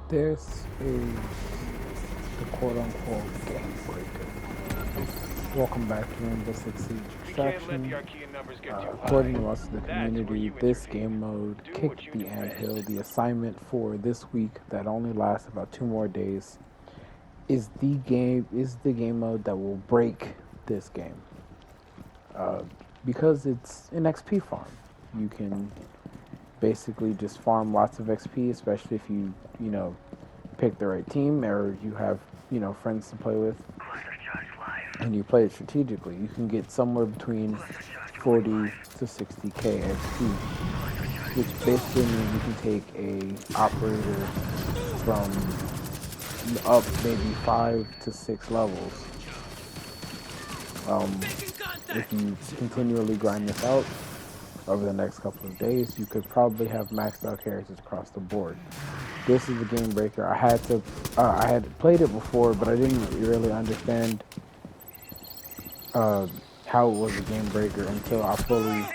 This is the quote-unquote GameBreaker. Welcome back to Rainbow Six Siege Extraction. According to most of the community, this game mode kicked the anthill. The assignment for this week that only lasts about 2 more days is the game mode that will break this game. Because it's an XP farm. You can basically just farm lots of XP, especially if you pick the right team or you have, friends to play with and you play it strategically. You can get somewhere between 40 to 60k XP, which basically means you can take a operator from up maybe 5 to 6 levels. If you continually grind this out over the next couple of days, you could probably have maxed out characters across the board. This is the GameBreaker. I had played it before, but I didn't really understand how it was a GameBreaker until I fully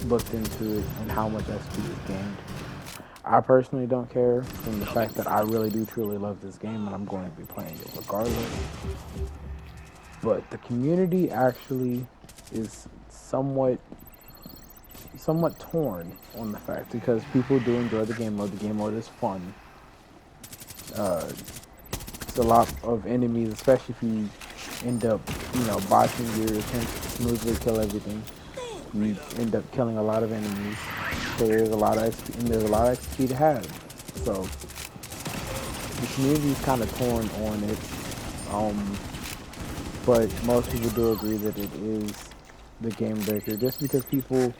looked into it and how much XP is gained. I personally don't care, from the fact that I really do truly love this game and I'm going to be playing it regardless. But the community actually is somewhat torn on the fact, because people do enjoy the game mode. The game mode is fun. It's a lot of enemies, especially if you end up, botching your attempt to smoothly kill everything. You end up killing a lot of enemies. So there's a lot of XP, and there's a lot of XP to have. So the community is kind of torn on it. But most people do agree that it is the GameBreaker, just because people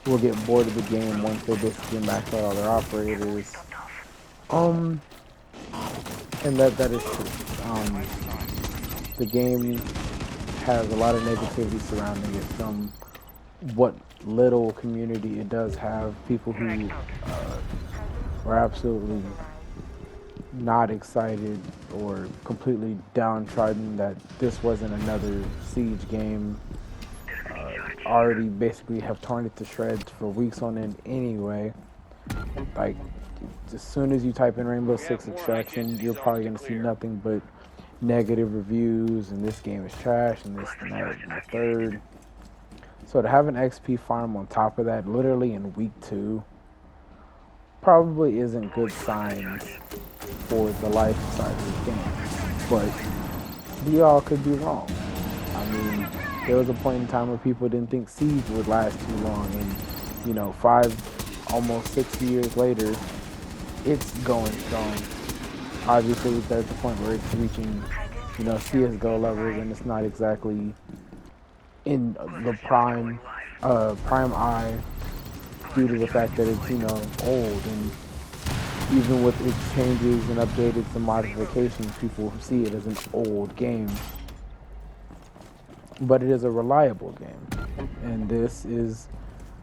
will get bored of the game once they basically max out all their operators. And that is true. The game has a lot of negativity surrounding it from what little community it does have. People who were absolutely not excited or completely downtrodden that this wasn't another Siege game. Already basically have torn it to shreds for weeks on end anyway. Like, as soon as you type in Rainbow Six Extraction, you're probably going to see nothing but negative reviews, and this game is trash, and this and that and the third. So to have an XP farm on top of that, literally in week 2, probably isn't good signs for the life side of the game. But we all could be wrong. I mean, there was a point in time where people didn't think Siege would last too long, and 5, almost 6 years later, it's going strong. Obviously, it's at the point where it's reaching, CS:GO levels, and it's not exactly in the prime eye, due to the fact that it's old, and even with its changes and updates and modifications, people see it as an old game. But it is a reliable game, and this is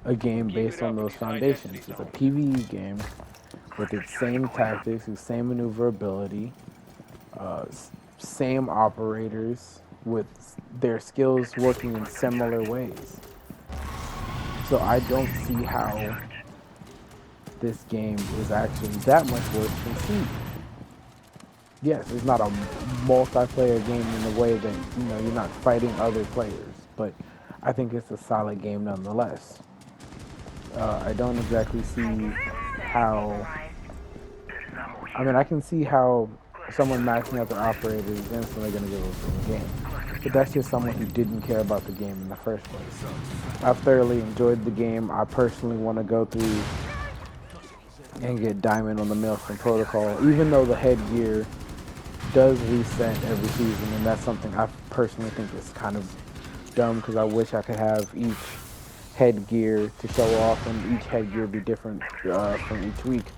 a game based on those foundations. It's a PvE game with its same tactics, its same maneuverability, same operators, with their skills working in similar ways. So I don't see how this game is actually that much worse than Siege. Yes, it's not a multiplayer game in the way that, you're not fighting other players, but I think it's a solid game nonetheless. I don't exactly see how... I can see how someone maxing out their operator is instantly going to give up the game, but that's just someone who didn't care about the game in the first place. I've thoroughly enjoyed the game. I personally want to go through and get Diamond on the Maelstrom Protocol, even though the headgear does reset every season, and that's something I personally think is kind of dumb, because I wish I could have each headgear to show off and each headgear be different from each week.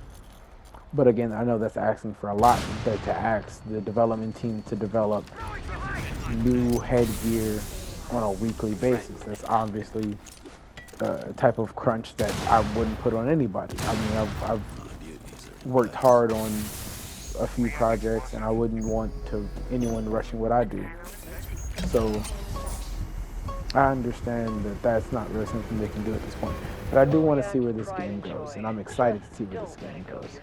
But again, I know that's asking for a lot, but to ask the development team to develop new headgear on a weekly basis, that's obviously a type of crunch that I wouldn't put on anybody. I've worked hard on a few projects, and I wouldn't want anyone rushing what I do. So I understand that that's not really something they can do at this point. But I do want to see where this game goes, and I'm excited to see where this game goes.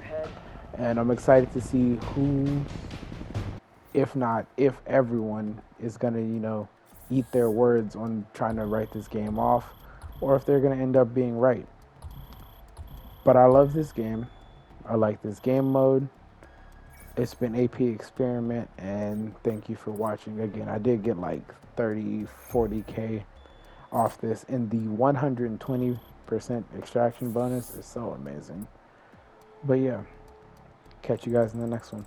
And I'm excited to see who, if not, if everyone is going to, eat their words on trying to write this game off, or if they're going to end up being right. But I love this game. I like this game mode. It's been AP Experiment, and thank you for watching. Again, I did get like 30, 40K off this, and the 120% extraction bonus is so amazing. But yeah, catch you guys in the next one.